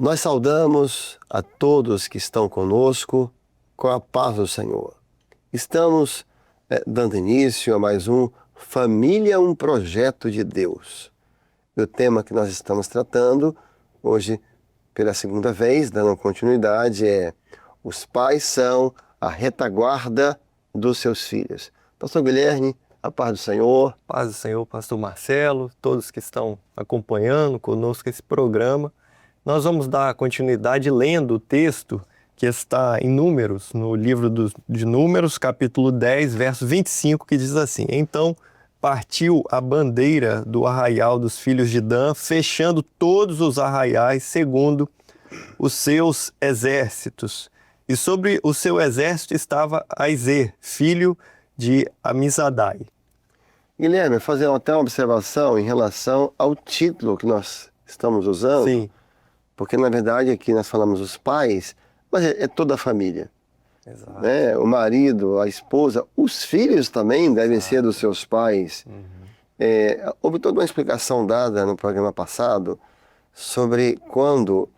Nós saudamos a todos que estão conosco com a paz do Senhor. Estamos dando início a mais um Família, um Projeto de Deus. E o tema que nós estamos tratando hoje, pela segunda vez, dando continuidade, é: os pais são a retaguarda dos seus filhos. Pastor Guilherme, a paz do Senhor. Paz do Senhor, pastor Marcelo, todos que estão acompanhando conosco esse programa. Nós vamos dar continuidade lendo o texto que está em Números, no livro de Números, capítulo 10, verso 25, que diz assim: Então partiu a bandeira do arraial dos filhos de Dan, fechando todos os arraiais segundo os seus exércitos. E sobre o seu exército estava Aizer, filho de Amizadai. Guilherme, fazendo até uma observação em relação ao título que nós estamos usando. Sim. Porque, na verdade, aqui nós falamos os pais, mas é toda a família. Exato. Né? O marido, a esposa, os filhos também devem ser dos seus pais. Houve toda uma explicação dada no programa passado sobre quando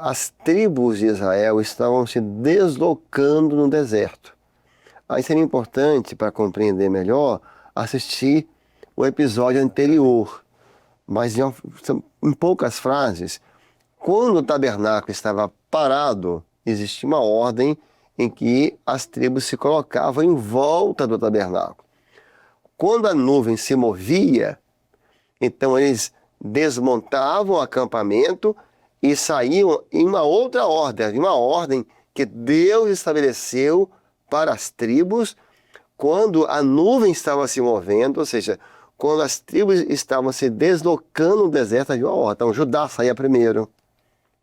as tribos de Israel estavam se deslocando no deserto. Aí seria importante, para compreender melhor, assistir o episódio anterior. Mas em poucas frases, quando o tabernáculo estava parado, existia uma ordem em que as tribos se colocavam em volta do tabernáculo. Quando a nuvem se movia, então eles desmontavam o acampamento e saíam em uma outra ordem, uma ordem que Deus estabeleceu para as tribos quando a nuvem estava se movendo, ou seja, quando as tribos estavam se deslocando no deserto, havia uma ordem. Então Judá saía primeiro,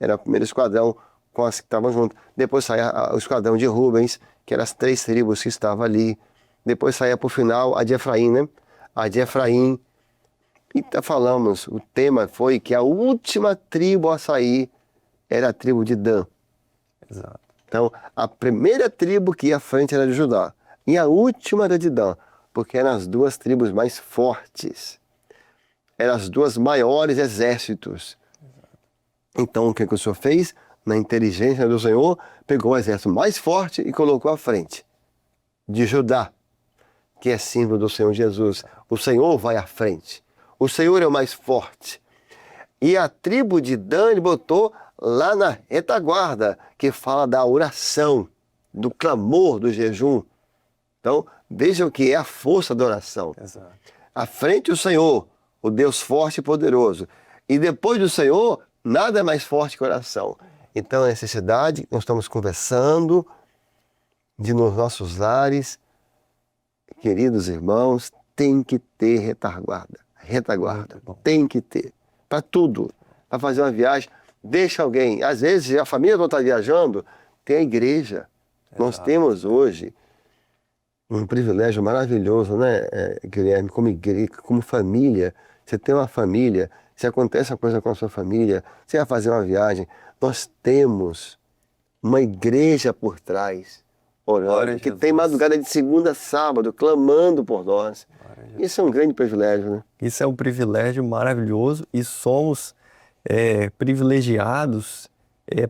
era o primeiro esquadrão com as que estavam juntas. Depois saía o esquadrão de Rubens, que eram as 3 tribos que estavam ali. Depois saía por final a de Efraim, né? A de Efraim. E falamos, o tema foi que a última tribo a sair era a tribo de Dan. Exato. Então, a primeira tribo que ia à frente era de Judá. E a última era de Dan, porque eram as 2 tribos mais fortes. Eram as 2 maiores exércitos. Então, o que o Senhor fez? Na inteligência do Senhor, pegou o exército mais forte e colocou à frente. De Judá, que é símbolo do Senhor Jesus. O Senhor vai à frente. O Senhor é o mais forte. E a tribo de Dan ele botou lá na retaguarda, que fala da oração, do clamor, do jejum. Então, vejam o que é a força da oração. Exato. À frente o Senhor, o Deus forte e poderoso. E depois do Senhor, nada é mais forte que a oração. Então, a necessidade, nós estamos conversando, de nos nossos lares, queridos irmãos, tem que ter retaguarda. Retaguarda, tem que ter. Para tudo. Para fazer uma viagem, deixa alguém. Às vezes, a família não está viajando, tem a igreja. Exato. Nós temos hoje um privilégio maravilhoso, né, Guilherme, como igreja, como família. Você tem uma família, se acontece uma coisa com a sua família, você vai fazer uma viagem, nós temos uma igreja por trás, orando, que tem madrugada de segunda a sábado, clamando por nós. Isso é um grande privilégio, né? Isso é um privilégio maravilhoso e somos privilegiados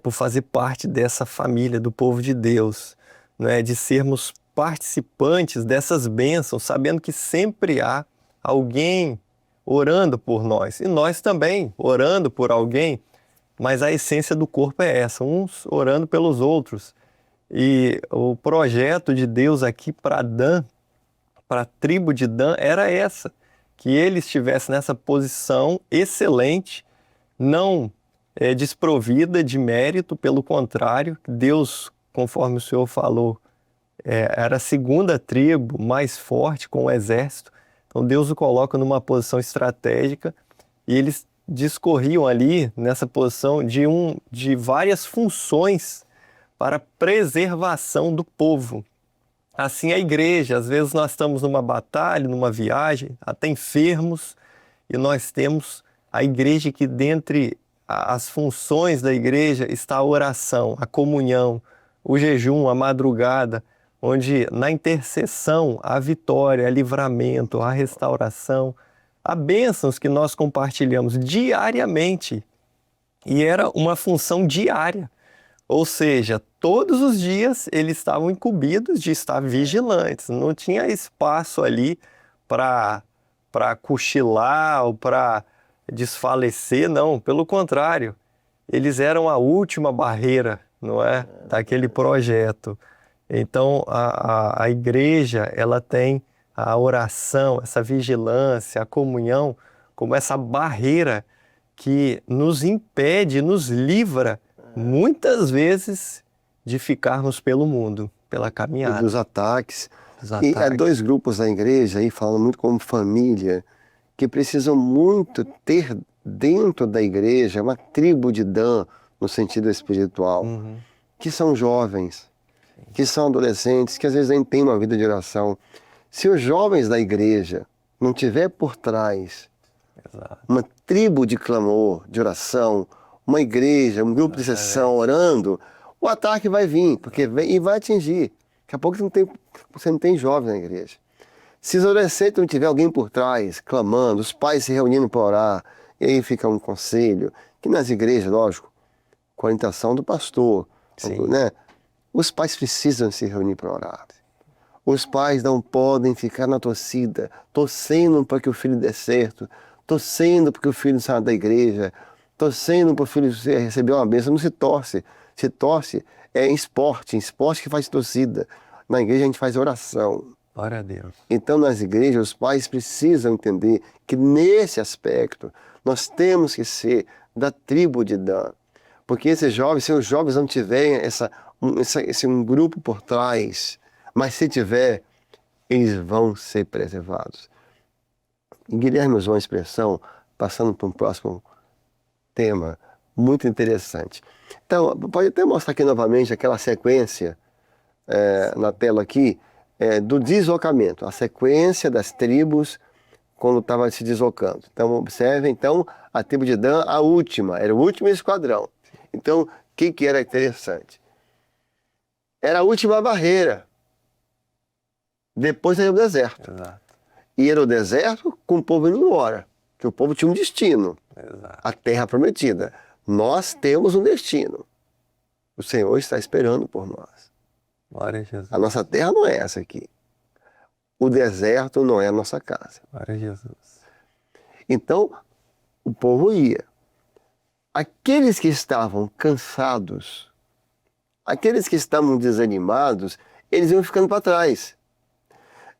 por fazer parte dessa família do povo de Deus, né? De sermos participantes dessas bênçãos, sabendo que sempre há alguém orando por nós. E nós também orando por alguém, mas a essência do corpo é essa, uns orando pelos outros. E o projeto de Deus aqui para Dan, para a tribo de Dan, era essa, que ele estivesse nessa posição excelente, não desprovida de mérito, pelo contrário, Deus, conforme o Senhor falou, era a segunda tribo mais forte com o exército. Então Deus o coloca numa posição estratégica e eles discorriam ali nessa posição de várias funções para preservação do povo. Assim a igreja, às vezes nós estamos numa batalha, numa viagem, até enfermos, e nós temos a igreja que dentre as funções da igreja está a oração, a comunhão, o jejum, a madrugada, onde na intercessão há vitória, há livramento, há restauração, há bênçãos que nós compartilhamos diariamente. E era uma função diária. Ou seja, todos os dias eles estavam incumbidos de estar vigilantes. Não tinha espaço ali para cochilar ou para desfalecer, não. Pelo contrário, eles eram a última barreira, não é, daquele projeto. Então, a igreja, ela tem a oração, essa vigilância, a comunhão, como essa barreira que nos impede, nos livra, muitas vezes, de ficarmos pelo mundo, pela E caminhada. dos ataques. Dos E há ataques. dois grupos da igreja aí, falando muito como família, que precisam muito ter dentro da igreja uma tribo de Dan, no sentido espiritual, que são jovens, que são adolescentes, que às vezes nem têm uma vida de oração. Se os jovens da igreja não tiver por trás Exato. uma tribo de clamor, de oração, uma igreja, um grupo de sessão orando, o ataque vai vir, porque vem e vai atingir. Daqui a pouco você não tem jovem na igreja. Se os adolescentes não tiver alguém por trás, clamando, os pais se reunindo para orar, e aí fica um conselho, que nas igrejas, lógico, com a orientação do pastor, né? Os pais precisam se reunir para orar. Os pais não podem ficar na torcida, torcendo para que o filho dê certo, torcendo para que o filho saia da igreja, torcendo para o filho receber uma bênção. Não se torce. Se torce em esporte que faz torcida. Na igreja a gente faz oração. Glória a Deus. Então, nas igrejas, os pais precisam entender que nesse aspecto nós temos que ser da tribo de Dan. Porque esses jovens, se os jovens não tiverem um grupo por trás, mas se tiver, eles vão ser preservados. E Guilherme usou uma expressão, passando para um próximo tema, muito interessante. Então, pode até mostrar aqui novamente aquela sequência na tela aqui, do deslocamento, a sequência das tribos quando estava se deslocando. Então, observe, então, a tribo de Dan, a última, era o último esquadrão. Então, o que era interessante? Era a última barreira. Depois era o deserto. Exato. E era o deserto com o povo indo embora, que o povo tinha um destino, Exato. a terra prometida. Nós temos um destino. O Senhor está esperando por nós. Glória a Jesus. A nossa terra não é essa aqui. O deserto não é a nossa casa. Glória a Jesus. Então, o povo ia. Aqueles que estavam cansados, aqueles que estavam desanimados, eles iam ficando para trás.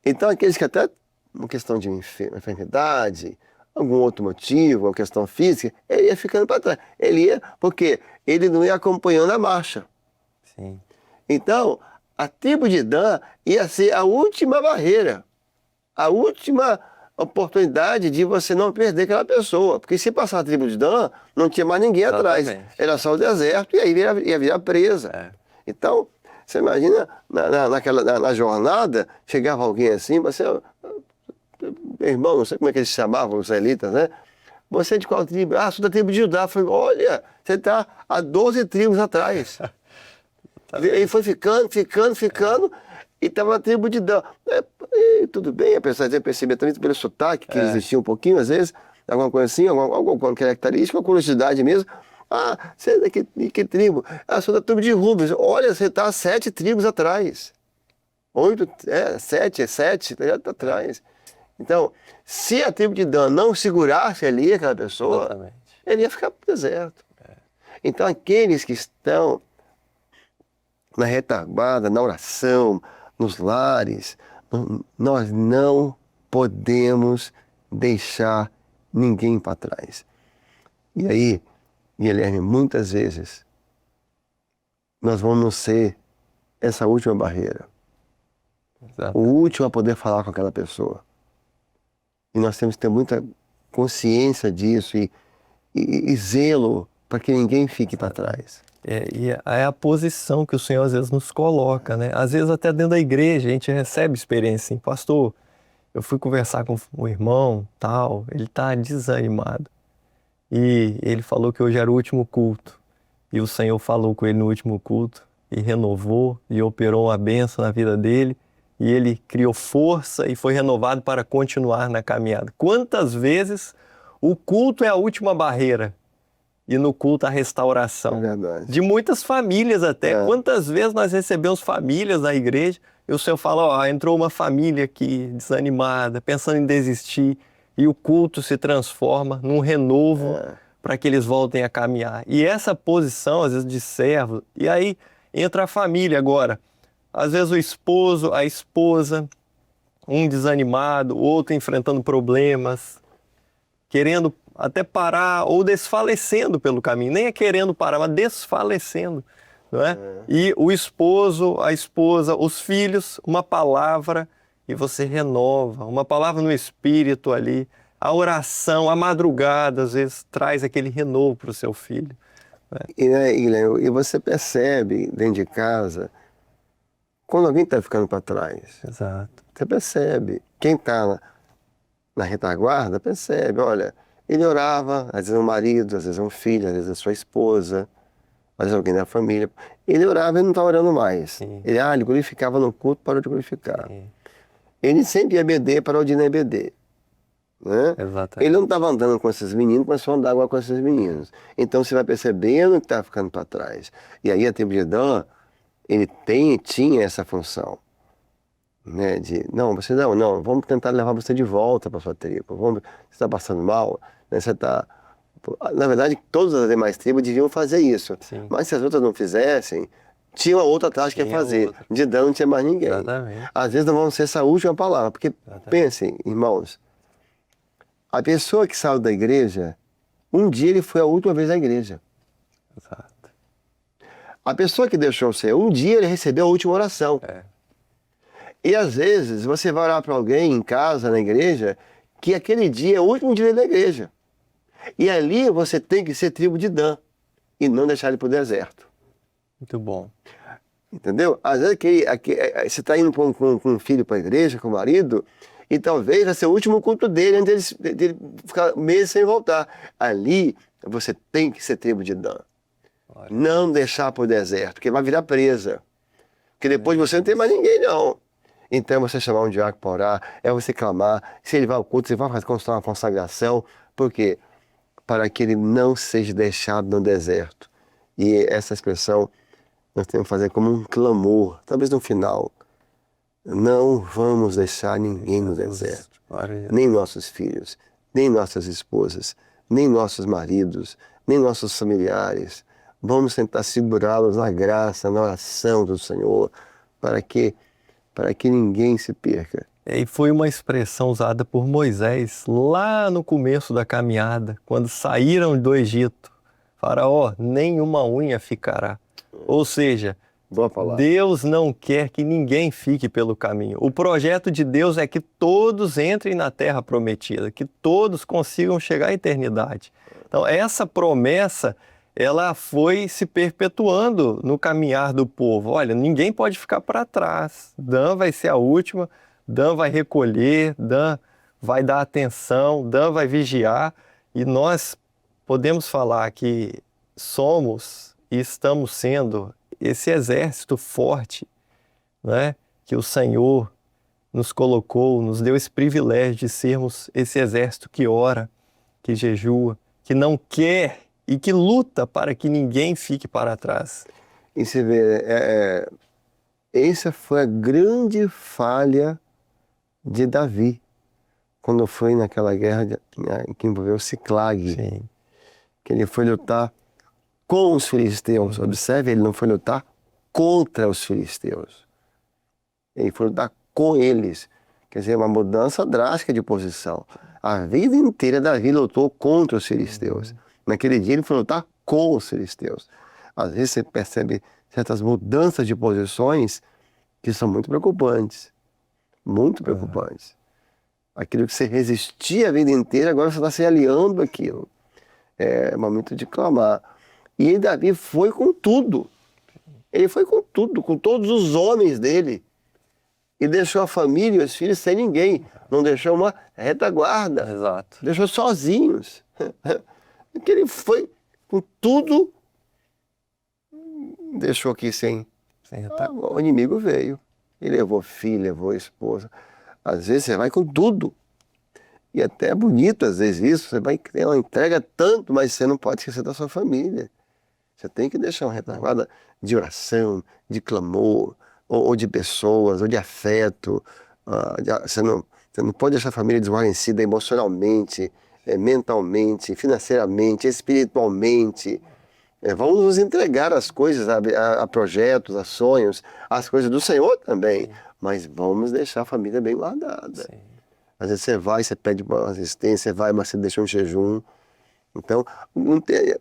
Então, aqueles que até, uma questão de enfermidade, algum outro motivo, uma questão física, ele ia ficando para trás. Ele ia, porque ele não ia acompanhando a marcha. Sim. Então, a tribo de Dan ia ser a última barreira, a última oportunidade de você não perder aquela pessoa. Porque se passar a tribo de Dan, não tinha mais ninguém atrás. Era só o deserto e aí ia virar presa. Então, você imagina, na jornada, chegava alguém assim, você, meu irmão, não sei como é que eles chamavam, os israelitas, né? Você é de qual tribo? Ah, sou da tribo de Judá. Eu falei, olha, você está há 12 tribos atrás. Ele foi ficando, e estava na tribo de Dan. Tudo bem, apesar de eu perceber também pelo sotaque, que existia um pouquinho, às vezes, alguma coisa assim, alguma característica, uma curiosidade mesmo. Ah, você é de que tribo? Ah, sou da tribo de Rubens. Olha, você está há 7 tribos atrás. 7 já está atrás. Então, se a tribo de Dan não segurasse ali aquela pessoa, Exatamente. ele ia ficar pro deserto. Então, aqueles que estão na retaguarda, na oração, nos lares, nós não podemos deixar ninguém para trás. E aí, Guilherme, muitas vezes, nós vamos ser essa última barreira. Exato. O último a poder falar com aquela pessoa. E nós temos que ter muita consciência disso e zelo para que ninguém fique para trás. E é a posição que o Senhor às vezes nos coloca, né? Às vezes até dentro da igreja a gente recebe experiência assim, pastor, eu fui conversar com um irmão, tal, ele está desanimado. E ele falou que hoje era o último culto. E o Senhor falou com ele no último culto e renovou e operou uma bênção na vida dele. E ele criou força e foi renovado para continuar na caminhada. Quantas vezes o culto é a última barreira e no culto à restauração. É verdade. De muitas famílias até. É. Quantas vezes nós recebemos famílias na igreja e o Senhor fala, ó, entrou uma família aqui desanimada, pensando em desistir, e o culto se transforma num renovo para que eles voltem a caminhar. E essa posição, às vezes, de servo, e aí entra a família agora. Às vezes o esposo, a esposa, um desanimado, outro enfrentando problemas, querendo até parar ou desfalecendo pelo caminho. Nem é querendo parar, mas desfalecendo, não é? E o esposo, a esposa, os filhos, uma palavra e você renova, uma palavra no espírito ali. A oração, a madrugada, às vezes, traz aquele renovo para o seu filho. E você percebe dentro de casa quando alguém está ficando para trás. Exato. Você percebe. Quem está na retaguarda percebe. Olha, ele orava, às vezes é um marido, às vezes é um filho, às vezes é sua esposa, às vezes alguém da família. Ele orava e não está orando mais. Sim. Ele glorificava no culto, parou de glorificar. Sim. Ele sempre ia BD, parou de ir na EBD. Né? Exatamente. Ele não estava andando com esses meninos, começou a andar agora com esses meninos. Então você vai percebendo que está ficando para trás. E aí a tribo de Dan, ele tinha essa função, né? De, não, você não, vamos tentar levar você de volta para sua tribo. Você está passando mal, né? Você está... Na verdade, todas as demais tribos deviam fazer isso. Sim. Mas se as outras não fizessem, tinha uma outra atrás que ia fazer. De Dan não tinha mais ninguém. Exatamente. Às vezes não vamos ser essa última palavra, porque pensem, irmãos, a pessoa que saiu da igreja, um dia ele foi a última vez à igreja. Exato. A pessoa que deixou o Senhor, um dia ele recebeu a última oração. E às vezes você vai orar para alguém em casa, na igreja, que aquele dia é o último dia da igreja. E ali você tem que ser tribo de Dan e não deixar ele para o deserto. Muito bom. Entendeu? Às vezes você está indo com um filho para a igreja, com o marido, e talvez vai ser o último culto dele, antes dele ficar meses sem voltar. Ali você tem que ser tribo de Dan. Não deixar para o deserto, porque vai virar presa. Porque depois você não tem mais ninguém, não. Então é você chamar um diácono para orar, é você clamar. Se ele vai ao culto, você vai fazer uma consagração. Por quê? Para que ele não seja deixado no deserto. E essa expressão nós temos que fazer como um clamor, talvez no final. Não vamos deixar ninguém no deserto. Nem nossos filhos, nem nossas esposas, nem nossos maridos, nem nossos familiares. Vamos tentar segurá-los na graça, na oração do Senhor, para que ninguém se perca. E foi uma expressão usada por Moisés lá no começo da caminhada, quando saíram do Egito. Faraó, nenhuma unha ficará. Ou seja, Boa palavra. Deus não quer que ninguém fique pelo caminho. O projeto de Deus é que todos entrem na terra prometida, que todos consigam chegar à eternidade. Então, essa promessa, ela foi se perpetuando no caminhar do povo. Olha, ninguém pode ficar para trás. Dan vai ser a última, Dan vai recolher, Dan vai dar atenção, Dan vai vigiar. E nós podemos falar que somos e estamos sendo esse exército forte, né, que o Senhor nos colocou, nos deu esse privilégio de sermos esse exército que ora, que jejua, que não quer e que luta para que ninguém fique para trás. E você vê, essa foi a grande falha de Davi, quando foi naquela guerra que envolveu Ciclag. Sim. Que ele foi lutar com os filisteus. Observe, ele não foi lutar contra os filisteus. Ele foi lutar com eles. Quer dizer, uma mudança drástica de posição. A vida inteira Davi lutou contra os filisteus. Naquele dia ele foi lutar com os filisteus. Às vezes você percebe certas mudanças de posições que são muito preocupantes. Muito preocupantes. Aquilo que você resistia a vida inteira, agora você está se aliando àquilo. É momento de clamar. E Davi foi com tudo. Ele foi com tudo, com todos os homens dele. E deixou a família e os filhos sem ninguém. Não deixou uma retaguarda. Exato. Deixou sozinhos. Porque ele foi com tudo, deixou aqui sem retaguarda. O inimigo veio. Ele levou filho, levou esposa. Às vezes você vai com tudo. E até é bonito às vezes isso, você vai ter uma entrega tanto, mas você não pode esquecer da sua família. Você tem que deixar uma retaguarda de oração, de clamor, ou de pessoas, ou de afeto. Você não pode deixar a família desguarnecida emocionalmente, mentalmente, financeiramente, espiritualmente. Vamos nos entregar às coisas, a projetos, a sonhos, às coisas do Senhor também. Sim. Mas vamos deixar a família bem guardada. Sim. Às vezes você vai, você pede uma assistência, vai, mas você deixa um jejum. Então, não tem,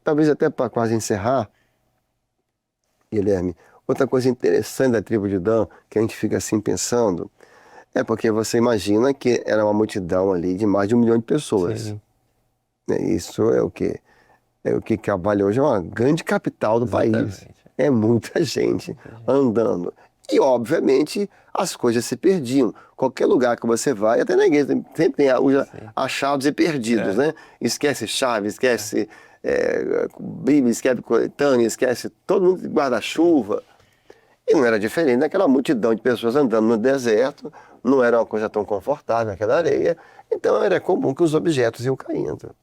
talvez até para quase encerrar, Guilherme, outra coisa interessante da tribo de Dan, que a gente fica assim pensando, é porque você imagina que era uma multidão ali de mais de 1 milhão de pessoas. Sim. Isso é o quê? É o que Carvalho hoje é uma grande capital do país. Exatamente. É muita gente andando. E, obviamente, as coisas se perdiam. Qualquer lugar que você vai, até na igreja, sempre tem os achados e perdidos, né? Esquece chave, esquece Bíblia, esquece coletânea, esquece todo mundo de guarda-chuva. E não era diferente daquela multidão de pessoas andando no deserto, não era uma coisa tão confortável aquela areia, então era comum que os objetos iam caindo.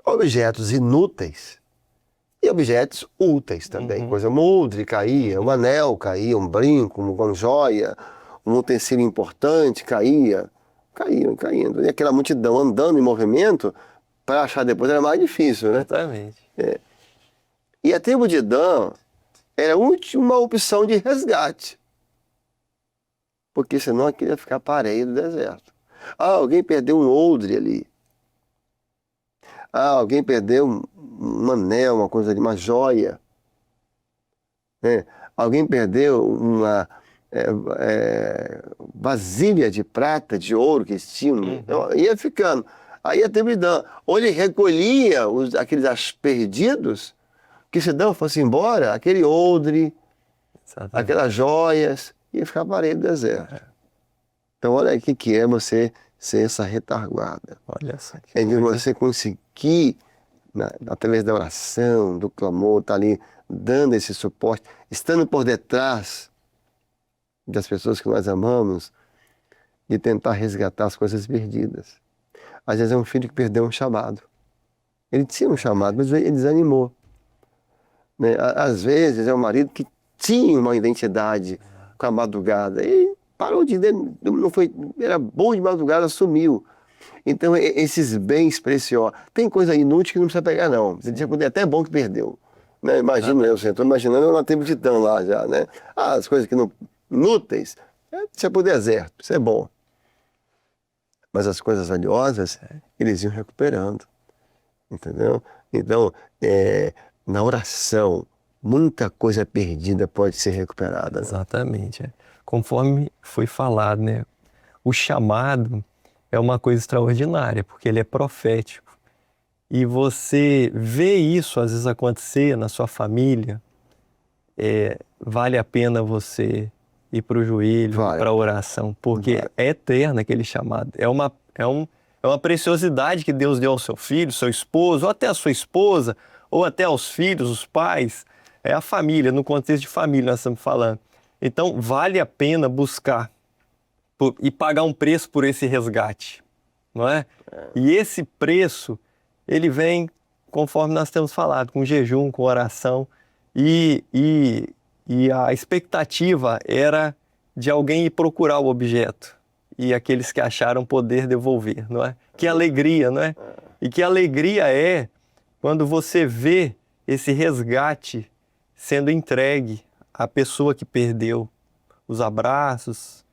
Objetos inúteis e objetos úteis também. Coisa mudre caía, um anel caía, um brinco, uma joia, um utensílio importante caía, caindo. E aquela multidão andando em movimento, para achar depois era mais difícil, né? Exatamente. E a tribo de Dan era a última opção de resgate, porque senão aquilo ia ficar pareio do deserto. Alguém perdeu um odre ali. Alguém perdeu um anel, uma coisa ali, uma joia. Alguém perdeu uma vasilha de prata, de ouro que eles tinham. Ia ficando. Aí a tribo de Dan, ou ele recolhia aqueles perdidos, que se Dan fosse embora, aquele odre, aquelas joias, ia ficar pareio do deserto. Então olha aí o que é você ser essa retaguarda. Olha só. É de você conseguir, através da oração, do clamor, estar ali dando esse suporte, estando por detrás das pessoas que nós amamos, de tentar resgatar as coisas perdidas. Às vezes é um filho que perdeu um chamado. Ele tinha um chamado, mas ele desanimou. Às vezes é um marido que tinha uma identidade com a madrugada e parou de... não foi, era bom de madrugada, sumiu. Então, esses bens preciosos... Tem coisa inútil que não precisa pegar, não. É até bom que perdeu. Imagina, eu estou imaginando eu na tribo de Dan lá já, né? As coisas que não... inúteis, deixa pro deserto, isso é bom. Mas as coisas valiosas, eles iam recuperando. Entendeu? Então, na oração, muita coisa perdida pode ser recuperada. Exatamente. Conforme foi falado, né? O chamado é uma coisa extraordinária, porque ele é profético. E você vê isso às vezes acontecer na sua família, vale a pena você ir para o joelho, para a oração, porque é eterno aquele chamado. É uma preciosidade que Deus deu ao seu filho, seu esposo, ou até a sua esposa, ou até aos filhos, os pais. É a família, no contexto de família nós estamos falando. Então, vale a pena buscar e pagar um preço por esse resgate, não é? E esse preço, ele vem, conforme nós temos falado, com jejum, com oração, e a expectativa era de alguém ir procurar o objeto, e aqueles que acharam poder devolver, não é? Que alegria, não é? E que alegria é quando você vê esse resgate sendo entregue à pessoa que perdeu, os abraços,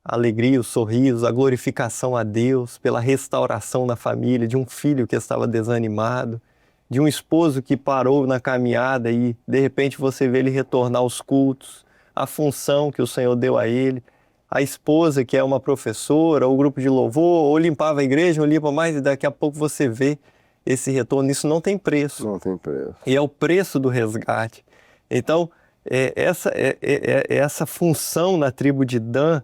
a alegria, os sorrisos, a glorificação a Deus pela restauração da família, de um filho que estava desanimado, de um esposo que parou na caminhada e de repente você vê ele retornar aos cultos, a função que o Senhor deu a ele, a esposa que é uma professora, ou grupo de louvor, ou limpava a igreja, ou limpa mais, e daqui a pouco você vê esse retorno. Isso não tem preço. Não tem preço. E é o preço do resgate. Então, essa função na tribo de Dan,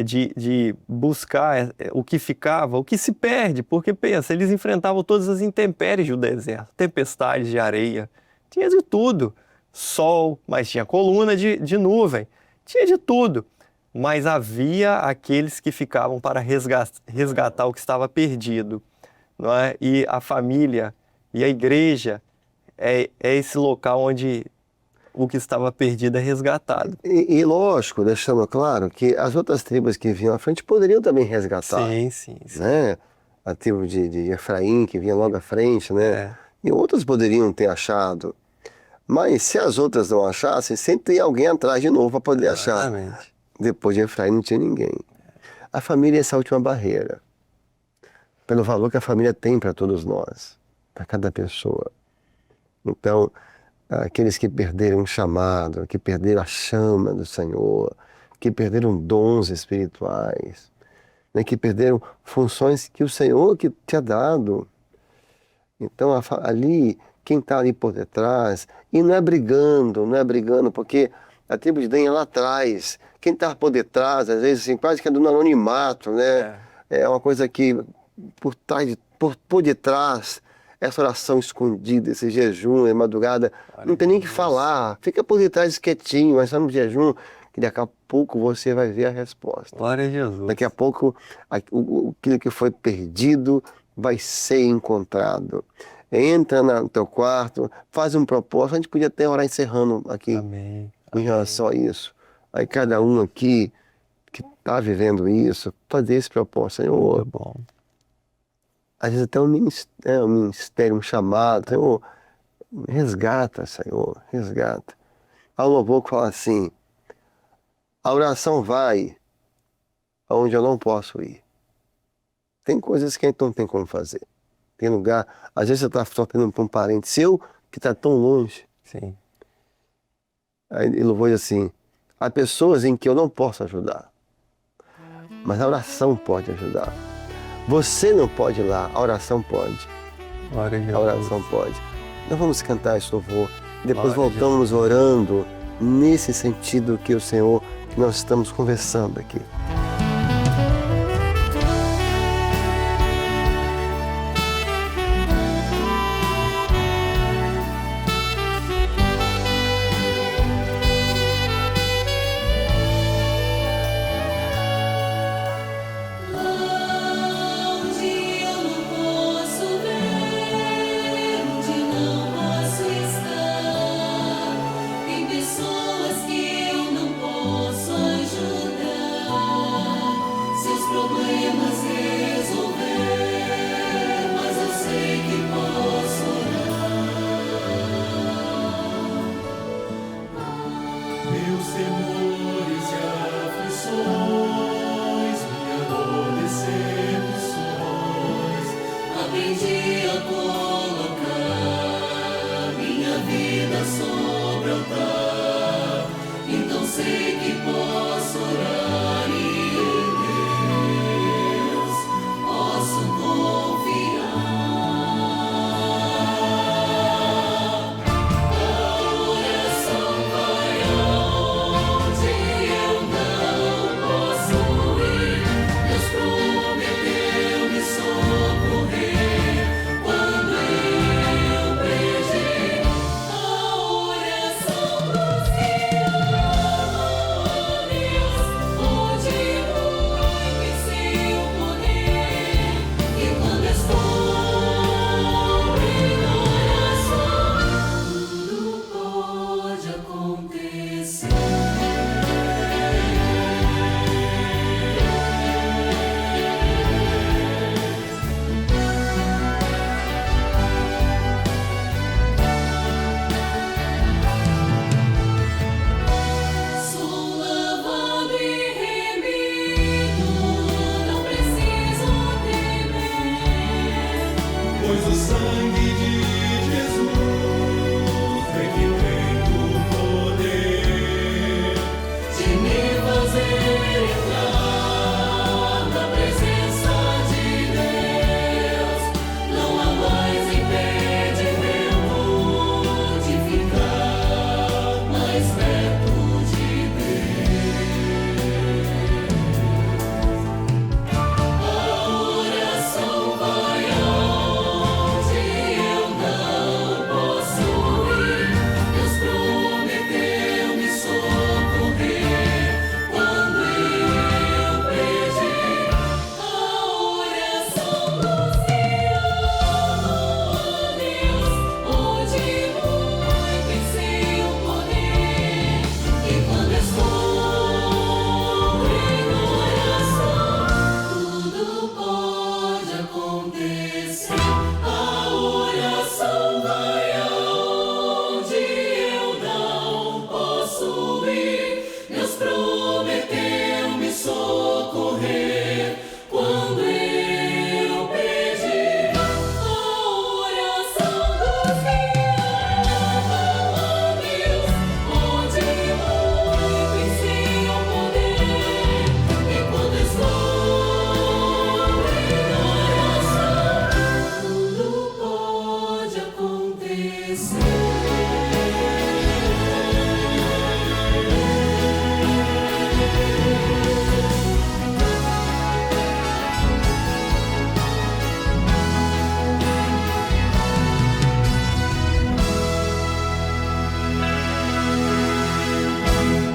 de buscar o que ficava, o que se perde, porque pensa, eles enfrentavam todas as intempéries do deserto, tempestades de areia, tinha de tudo, sol, mas tinha coluna de nuvem, tinha de tudo, mas havia aqueles que ficavam para resgatar o que estava perdido, não é? E a família e a igreja é esse local onde o que estava perdido é resgatado. E lógico, deixando claro que as outras tribos que vinham à frente poderiam também resgatar. Sim, sim, sim. Né? A tribo de Efraim, que vinha logo à frente, né? É. E outras poderiam ter achado. Mas se as outras não achassem, sempre tem alguém atrás de novo para poder achar. Exatamente. Depois de Efraim não tinha ninguém. A família é essa última barreira. Pelo valor que a família tem para todos nós, para cada pessoa. Então, aqueles que perderam o chamado, que perderam a chama do Senhor, que perderam dons espirituais, né, que perderam funções que o Senhor que tinha dado. Então, ali, quem está ali por detrás, e não é brigando, porque a tribo de Dan é lá atrás. Quem está por detrás, às vezes, assim, quase que é do anonimato, né? É uma coisa que, por detrás, essa oração escondida, esse jejum, é madrugada, não tem nem o que falar. Fica por detrás quietinho, mas só no jejum, que daqui a pouco você vai ver a resposta. Glória a Jesus. Daqui a pouco, aquilo que foi perdido vai ser encontrado. Entra no teu quarto, faz um propósito. A gente podia até orar encerrando aqui. Amém. Em relação a isso. Aí cada um aqui que está vivendo isso, fazer esse propósito. Senhor, Muito bom. às vezes até um ministério, um chamado. Senhor, resgata, Senhor, resgata. Há um louvor que fala assim: a oração vai aonde eu não posso ir. Tem coisas que a gente não tem como fazer. Tem lugar, às vezes você está sofrendo para um parente seu que está tão longe. Sim. Aí ele louvor diz assim: há pessoas em que eu não posso ajudar, mas a oração pode ajudar. Você não pode ir lá, a oração pode. Glória a Deus. A oração pode. Nós vamos cantar esse louvor, depois Glória a voltamos orando nesse sentido que o Senhor, que nós estamos conversando aqui. Pessoas que eu não posso ajudar.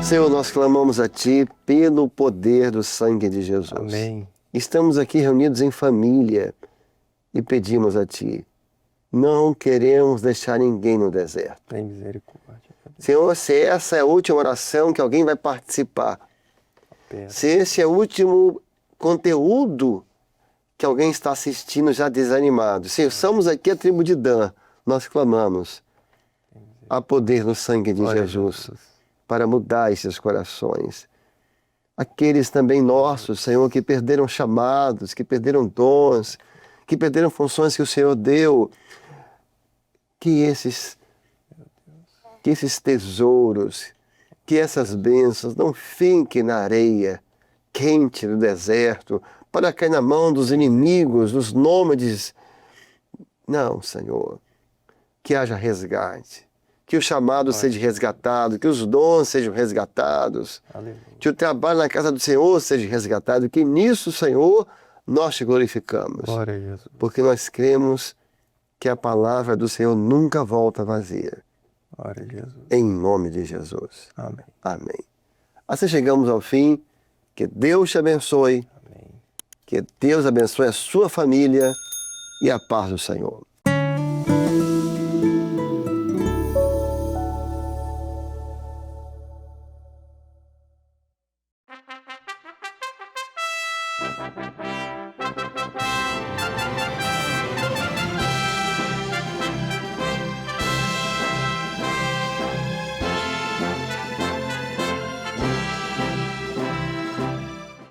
Senhor, nós clamamos a Ti pelo poder do sangue de Jesus. Amém. Estamos aqui reunidos em família e pedimos a Ti. Não queremos deixar ninguém no deserto. Tem misericórdia. Senhor, se essa é a última oração que alguém vai participar, se esse é o último conteúdo que alguém está assistindo já desanimado. Senhor, somos aqui a tribo de Dan. Nós clamamos a poder no sangue de Jesus para mudar esses corações. Aqueles também nossos, Senhor, que perderam chamados, que perderam dons, que perderam funções que o Senhor deu, que esses tesouros, que essas bênçãos não fiquem na areia quente do deserto, para cair na mão dos inimigos, dos nômades. Não, Senhor, que haja resgate, que o chamado seja resgatado, que os dons sejam resgatados, Aleluia. que o trabalho na casa do Senhor seja resgatado, que nisso, Senhor, nós te glorificamos. Glória a Jesus. Porque nós cremos que a palavra do Senhor nunca volta vazia. Glória a Jesus. Em nome de Jesus. Amém. Amém. Assim chegamos ao fim. Que Deus te abençoe. Amém. Que Deus abençoe a sua família e a paz do Senhor.